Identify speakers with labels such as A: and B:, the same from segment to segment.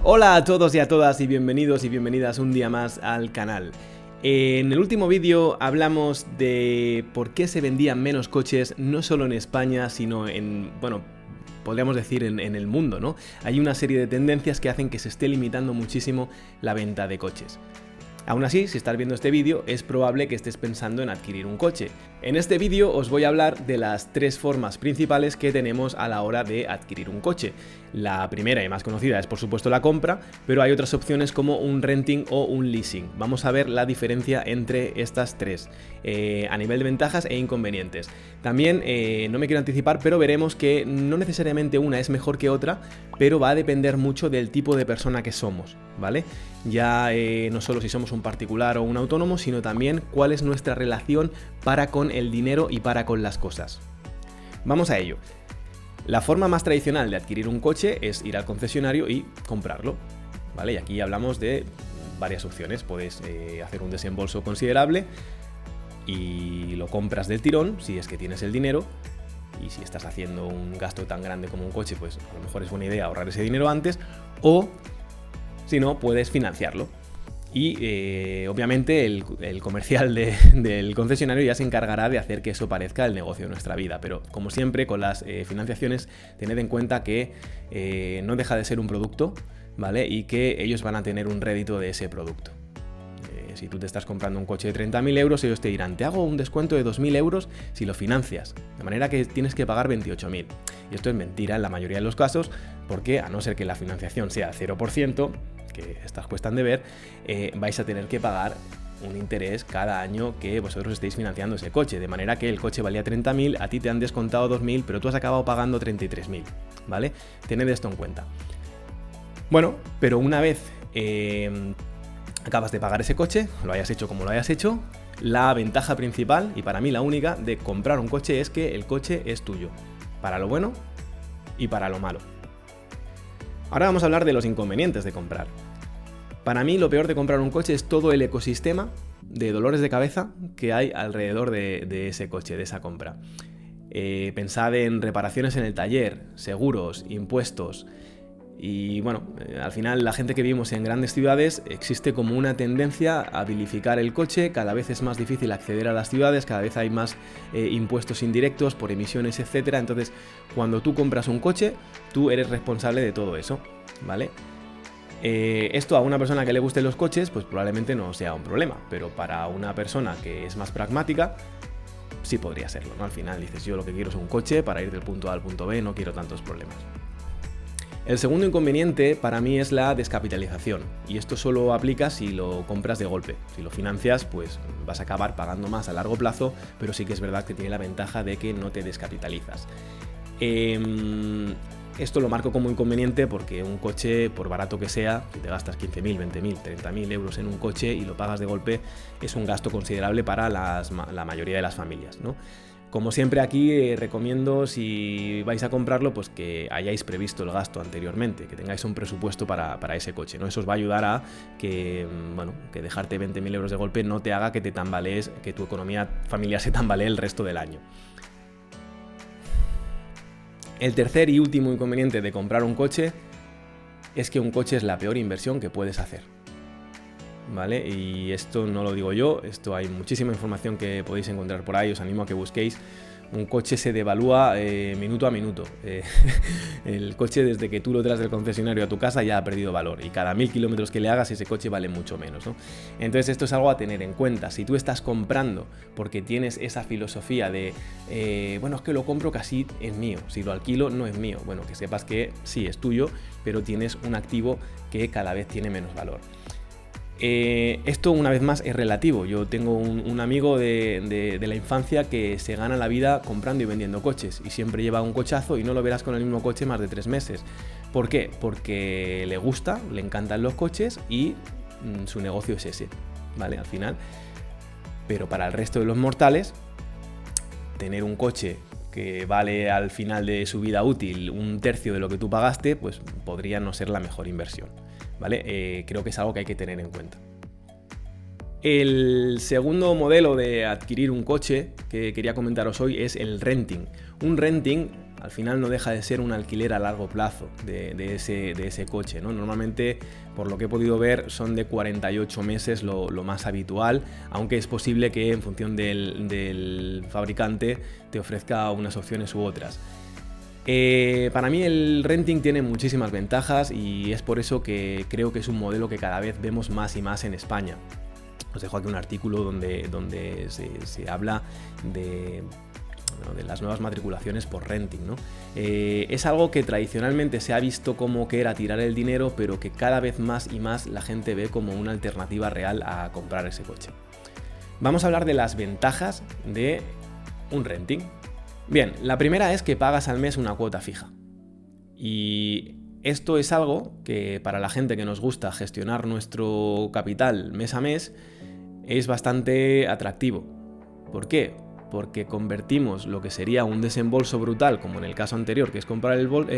A: Hola a todos y a todas y bienvenidos y bienvenidas un día más al canal. En el último vídeo hablamos de por qué se vendían menos coches no solo en España, sino en, bueno, podríamos decir en el mundo, ¿no? Hay una serie de tendencias que hacen que se esté limitando muchísimo la venta de coches. Aún así, si estás viendo este vídeo, es probable que estés pensando en adquirir un coche. En este vídeo os voy a hablar de las tres formas principales que tenemos a la hora de adquirir un coche. La primera y más conocida es por supuesto la compra, pero hay otras opciones como un renting o un leasing. Vamos a ver la diferencia entre estas tres, a nivel de ventajas e inconvenientes. También, no me quiero anticipar, pero veremos que no necesariamente una es mejor que otra, pero va a depender mucho del tipo de persona que somos, ¿vale? Ya no solo si somos un particular o un autónomo, sino también cuál es nuestra relación para con el dinero y para con las cosas. Vamos a ello. La forma más tradicional de adquirir un coche es ir al concesionario y comprarlo, ¿vale? Y aquí hablamos de varias opciones. Puedes hacer un desembolso considerable y lo compras del tirón, si es que tienes el dinero. Y si estás haciendo un gasto tan grande como un coche, pues a lo mejor es buena idea ahorrar ese dinero antes. O, si no, puedes financiarlo. Y obviamente el comercial del concesionario ya se encargará de hacer que eso parezca el negocio de nuestra vida. Pero como siempre con las financiaciones, tened en cuenta que no deja de ser un producto, ¿vale? Y que ellos van a tener un rédito de ese producto. Si tú te estás comprando un coche de 30.000 euros, ellos te dirán, te hago un descuento de 2.000 euros si lo financias. De manera que tienes que pagar 28.000. Y esto es mentira en la mayoría de los casos, porque a no ser que la financiación sea 0%, que estas cuestan de ver, vais a tener que pagar un interés cada año que vosotros estéis financiando ese coche, de manera que el coche valía 30.000, a ti te han descontado 2.000, pero tú has acabado pagando 33.000, ¿vale? Tened esto en cuenta. Bueno, pero una vez acabas de pagar ese coche, lo hayas hecho como lo hayas hecho, la ventaja principal, y para mí la única, de comprar un coche es que el coche es tuyo, para lo bueno y para lo malo. Ahora vamos a hablar de los inconvenientes de comprar. Para mí lo peor de comprar un coche es todo el ecosistema de dolores de cabeza que hay alrededor de ese coche, de esa compra. Pensad en reparaciones en el taller, seguros, impuestos. Y bueno, al final la gente que vivimos en grandes ciudades existe como una tendencia a vilificar el coche, cada vez es más difícil acceder a las ciudades, cada vez hay más impuestos indirectos por emisiones, etcétera. Entonces, cuando tú compras un coche, tú eres responsable de todo eso, ¿vale? Esto a una persona que le gusten los coches, pues probablemente no sea un problema, pero para una persona que es más pragmática, sí podría serlo, ¿no? Al final dices, yo lo que quiero es un coche para ir del punto A al punto B, no quiero tantos problemas. El segundo inconveniente para mí es la descapitalización, y esto solo aplica si lo compras de golpe. Si lo financias, pues vas a acabar pagando más a largo plazo, pero sí que es verdad que tiene la ventaja de que no te descapitalizas. Esto lo marco como inconveniente porque un coche, por barato que sea, si te gastas 15.000, 20.000, 30.000 euros en un coche y lo pagas de golpe, es un gasto considerable para la mayoría de las familias, ¿no? Como siempre aquí recomiendo, si vais a comprarlo, pues que hayáis previsto el gasto anteriormente, que tengáis un presupuesto para ese coche, ¿no? Eso os va a ayudar a que, bueno, que dejarte 20.000 euros de golpe no te haga que te tambalees, que tu economía familiar se tambalee el resto del año. El tercer y último inconveniente de comprar un coche es que un coche es la peor inversión que puedes hacer, ¿vale? Y esto no lo digo yo, esto hay muchísima información que podéis encontrar por ahí, os animo a que busquéis. Un coche se devalúa minuto a minuto. El coche, desde que tú lo traes del concesionario a tu casa, ya ha perdido valor, y cada 1.000 kilómetros que le hagas ese coche vale mucho menos, ¿no? Entonces esto es algo a tener en cuenta. Si tú estás comprando porque tienes esa filosofía de bueno, es que lo compro casi es mío, si lo alquilo no es mío, bueno, que sepas que sí es tuyo, pero tienes un activo que cada vez tiene menos valor. Esto una vez más es relativo. Yo tengo un amigo de la infancia que se gana la vida comprando y vendiendo coches, y siempre lleva un cochazo y no lo verás con el mismo coche más de 3 meses. ¿Por qué? Porque le gusta, le encantan los coches y su negocio es ese, ¿vale? Al final. Pero para el resto de los mortales, tener un coche que vale al final de su vida útil 1/3 de lo que tú pagaste, pues podría no ser la mejor inversión, ¿vale? Creo que es algo que hay que tener en cuenta. El segundo modelo de adquirir un coche que quería comentaros hoy es el renting. Un renting al final no deja de ser un alquiler a largo plazo de ese coche, ¿no? Normalmente, por lo que he podido ver, son de 48 meses lo más habitual, aunque es posible que en función del fabricante te ofrezca unas opciones u otras. Para mí el renting tiene muchísimas ventajas y es por eso que creo que es un modelo que cada vez vemos más y más en España. Os dejo aquí un artículo donde se habla de las nuevas matriculaciones por renting, ¿no? Es algo que tradicionalmente se ha visto como que era tirar el dinero, pero que cada vez más y más la gente ve como una alternativa real a comprar ese coche. Vamos a hablar de las ventajas de un renting. Bien, la primera es que pagas al mes una cuota fija. Y esto es algo que para la gente que nos gusta gestionar nuestro capital mes a mes es bastante atractivo. ¿Por qué? Porque convertimos lo que sería un desembolso brutal, como en el caso anterior, que es comprar el bolso,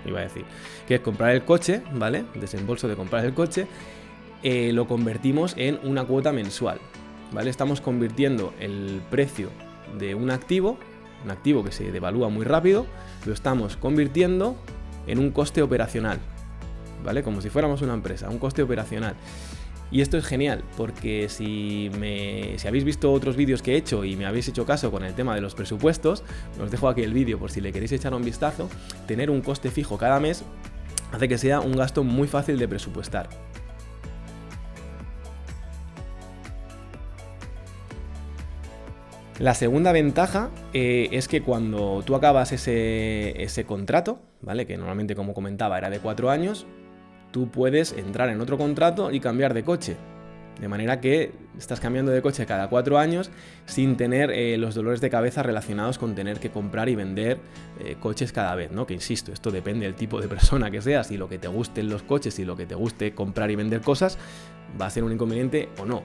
A: iba a decir, que es comprar el coche, ¿vale? Desembolso de comprar el coche, lo convertimos en una cuota mensual, ¿vale? Estamos convirtiendo el precio de un activo que se devalúa muy rápido, lo estamos convirtiendo en un coste operacional, ¿vale? Como si fuéramos una empresa, un coste operacional. Y esto es genial, porque si habéis visto otros vídeos que he hecho y me habéis hecho caso con el tema de los presupuestos, os dejo aquí el vídeo por si le queréis echar un vistazo. Tener un coste fijo cada mes hace que sea un gasto muy fácil de presupuestar. La segunda ventaja es que cuando tú acabas ese contrato, ¿vale? Que normalmente, como comentaba, era de 4 años, tú puedes entrar en otro contrato y cambiar de coche. De manera que estás cambiando de coche cada 4 años sin tener los dolores de cabeza relacionados con tener que comprar y vender coches cada vez, ¿no? Que insisto, esto depende del tipo de persona que seas y lo que te gusten los coches y lo que te guste comprar y vender cosas, va a ser un inconveniente o no.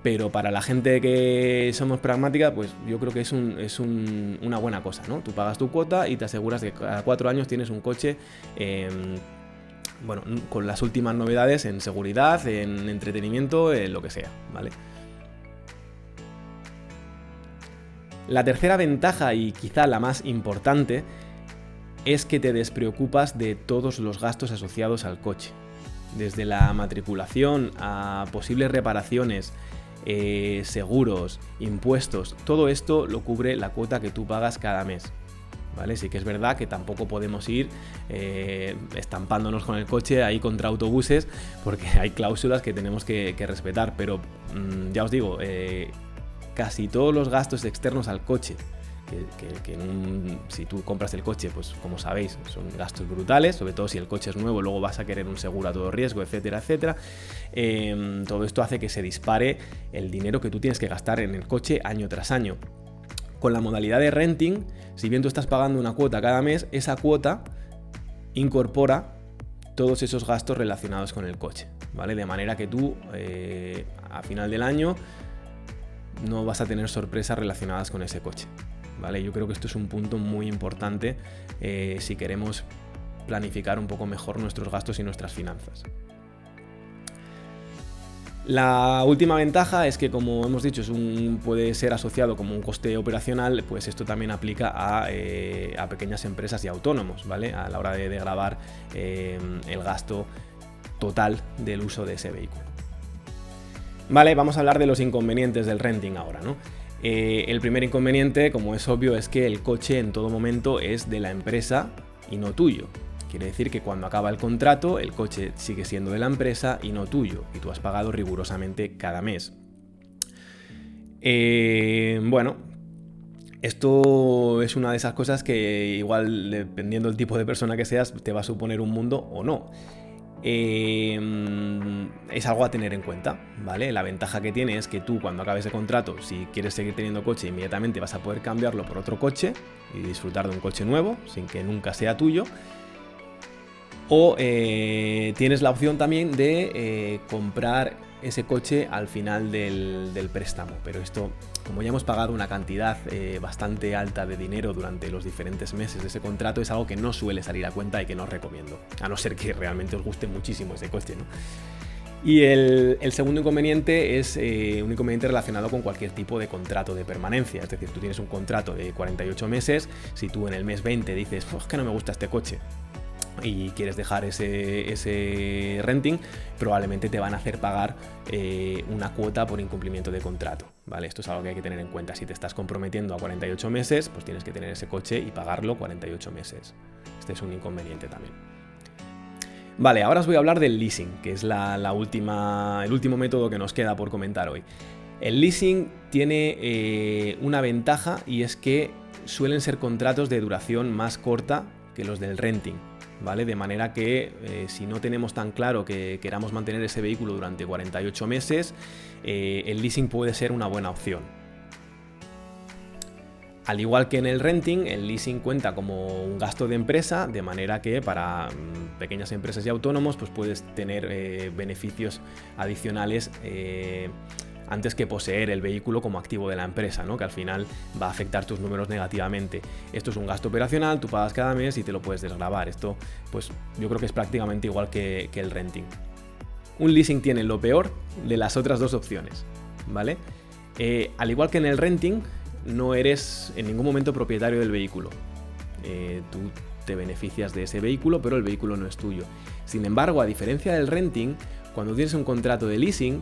A: Pero para la gente que somos pragmática, pues yo creo que es una buena cosa, ¿no? Tú pagas tu cuota y te aseguras que cada 4 años tienes un coche con las últimas novedades en seguridad, en entretenimiento, en lo que sea, ¿vale? La tercera ventaja, y quizá la más importante, es que te despreocupas de todos los gastos asociados al coche. Desde la matriculación a posibles reparaciones, seguros, impuestos, todo esto lo cubre la cuota que tú pagas cada mes. ¿Vale? Sí que es verdad que tampoco podemos ir estampándonos con el coche ahí contra autobuses, porque hay cláusulas que tenemos que respetar, pero ya os digo, casi todos los gastos externos al coche, si tú compras el coche, pues como sabéis, son gastos brutales, sobre todo si el coche es nuevo, luego vas a querer un seguro a todo riesgo, etcétera, etcétera. Todo esto hace que se dispare el dinero que tú tienes que gastar en el coche año tras año. Con la modalidad de renting, si bien tú estás pagando una cuota cada mes, esa cuota incorpora todos esos gastos relacionados con el coche, ¿vale? De manera que tú a final del año no vas a tener sorpresas relacionadas con ese coche, ¿vale? Yo creo que esto es un punto muy importante si queremos planificar un poco mejor nuestros gastos y nuestras finanzas. La última ventaja es que, como hemos dicho, puede ser asociado como un coste operacional, pues esto también aplica a pequeñas empresas y autónomos, ¿vale? A la hora de gravar el gasto total del uso de ese vehículo. Vale, vamos a hablar de los inconvenientes del renting ahora, ¿no? El primer inconveniente, como es obvio, es que el coche en todo momento es de la empresa y no tuyo. Quiere decir que cuando acaba el contrato, el coche sigue siendo de la empresa y no tuyo, y tú has pagado rigurosamente cada mes. Bueno, esto es una de esas cosas que igual, dependiendo del tipo de persona que seas, te va a suponer un mundo o no. Es algo a tener en cuenta, ¿vale? La ventaja que tiene es que tú, cuando acabes el contrato, si quieres seguir teniendo coche, inmediatamente vas a poder cambiarlo por otro coche y disfrutar de un coche nuevo, sin que nunca sea tuyo. O tienes la opción también de comprar ese coche al final del préstamo, pero esto, como ya hemos pagado una cantidad bastante alta de dinero durante los diferentes meses de ese contrato, es algo que no suele salir a cuenta y que no os recomiendo, a no ser que realmente os guste muchísimo ese coche, ¿no? Y el segundo inconveniente es un inconveniente relacionado con cualquier tipo de contrato de permanencia. Es decir, tú tienes un contrato de 48 meses, si tú en el mes 20 dices, es que no me gusta este coche, y quieres dejar ese renting, probablemente te van a hacer pagar una cuota por incumplimiento de contrato, ¿vale? Esto es algo que hay que tener en cuenta. Si te estás comprometiendo a 48 meses, pues tienes que tener ese coche y pagarlo 48 meses. Este es un inconveniente también. Vale, ahora os voy a hablar del leasing, que es el último método que nos queda por comentar hoy. El leasing tiene una ventaja, y es que suelen ser contratos de duración más corta que los del renting, ¿vale? De manera que si no tenemos tan claro que queramos mantener ese vehículo durante 48 meses, el leasing puede ser una buena opción. Al igual que en el renting, el leasing cuenta como un gasto de empresa, de manera que para pequeñas empresas y autónomos pues puedes tener beneficios adicionales antes que poseer el vehículo como activo de la empresa, ¿no? Que al final va a afectar tus números negativamente. Esto es un gasto operacional, tú pagas cada mes y te lo puedes desgravar. Esto, pues yo creo que es prácticamente igual que el renting. Un leasing tiene lo peor de las otras dos opciones, ¿vale? Al igual que en el renting, no eres en ningún momento propietario del vehículo. Tú te beneficias de ese vehículo, pero el vehículo no es tuyo. Sin embargo, a diferencia del renting, cuando tienes un contrato de leasing,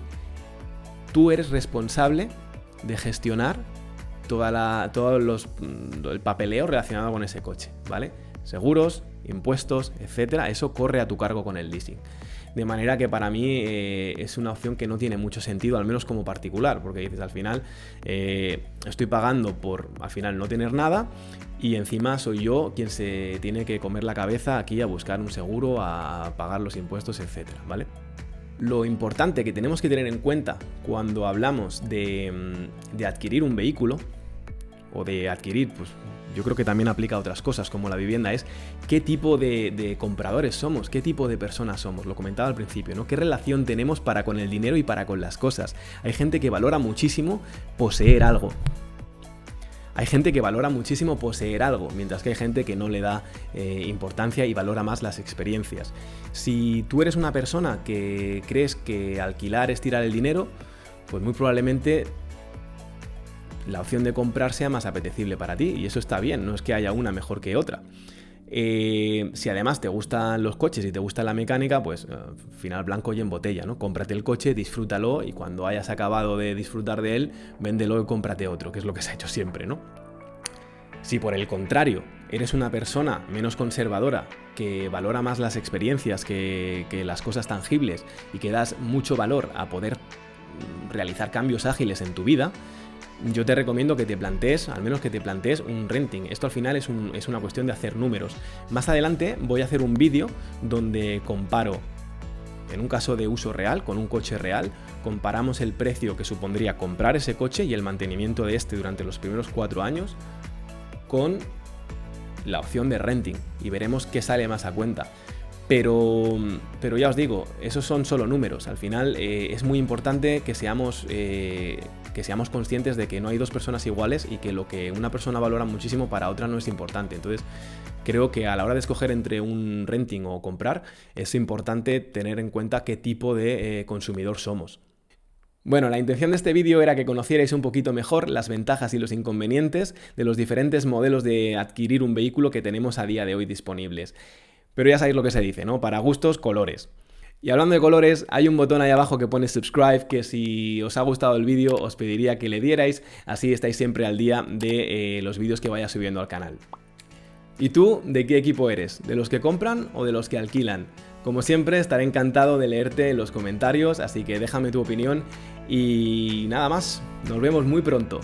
A: tú eres responsable de gestionar el papeleo relacionado con ese coche, ¿vale? Seguros, impuestos, etcétera, eso corre a tu cargo con el leasing. De manera que para mí es una opción que no tiene mucho sentido, al menos como particular, porque dices, al final estoy pagando por al final no tener nada, y encima soy yo quien se tiene que comer la cabeza aquí a buscar un seguro, a pagar los impuestos, etcétera, ¿vale? Lo importante que tenemos que tener en cuenta cuando hablamos de adquirir un vehículo, o de adquirir, pues yo creo que también aplica a otras cosas como la vivienda, es qué tipo de compradores somos, qué tipo de personas somos. Lo comentaba al principio, ¿no? ¿Qué relación tenemos para con el dinero y para con las cosas? Hay gente que valora muchísimo poseer algo. Hay gente que valora muchísimo poseer algo, mientras que hay gente que no le da importancia y valora más las experiencias. Si tú eres una persona que crees que alquilar es tirar el dinero, pues muy probablemente la opción de comprar sea más apetecible para ti, y eso está bien, no es que haya una mejor que otra. Si además te gustan los coches y te gusta la mecánica, pues final blanco y en botella, ¿no? Cómprate el coche, disfrútalo, y cuando hayas acabado de disfrutar de él, véndelo y cómprate otro, que es lo que se ha hecho siempre, ¿no? Si por el contrario eres una persona menos conservadora, que valora más las experiencias que las cosas tangibles, y que das mucho valor a poder realizar cambios ágiles en tu vida, yo te recomiendo que te plantees, al menos que te plantees un renting. Esto al final es una cuestión de hacer números. Más adelante voy a hacer un vídeo donde comparo, en un caso de uso real, con un coche real, comparamos el precio que supondría comprar ese coche y el mantenimiento de este durante los primeros 4 años con la opción de renting, y veremos qué sale más a cuenta. Pero ya os digo, esos son solo números. Al final es muy importante que seamos conscientes de que no hay dos personas iguales, y que lo que una persona valora muchísimo para otra no es importante. Entonces creo que a la hora de escoger entre un renting o comprar, es importante tener en cuenta qué tipo de consumidor somos. Bueno, la intención de este vídeo era que conocierais un poquito mejor las ventajas y los inconvenientes de los diferentes modelos de adquirir un vehículo que tenemos a día de hoy disponibles. Pero ya sabéis lo que se dice, ¿no? Para gustos, colores. Y hablando de colores, hay un botón ahí abajo que pone subscribe, que si os ha gustado el vídeo os pediría que le dierais, así estáis siempre al día de los vídeos que vaya subiendo al canal. ¿Y tú, de qué equipo eres? ¿De los que compran o de los que alquilan? Como siempre, estaré encantado de leerte en los comentarios, así que déjame tu opinión y nada más. Nos vemos muy pronto.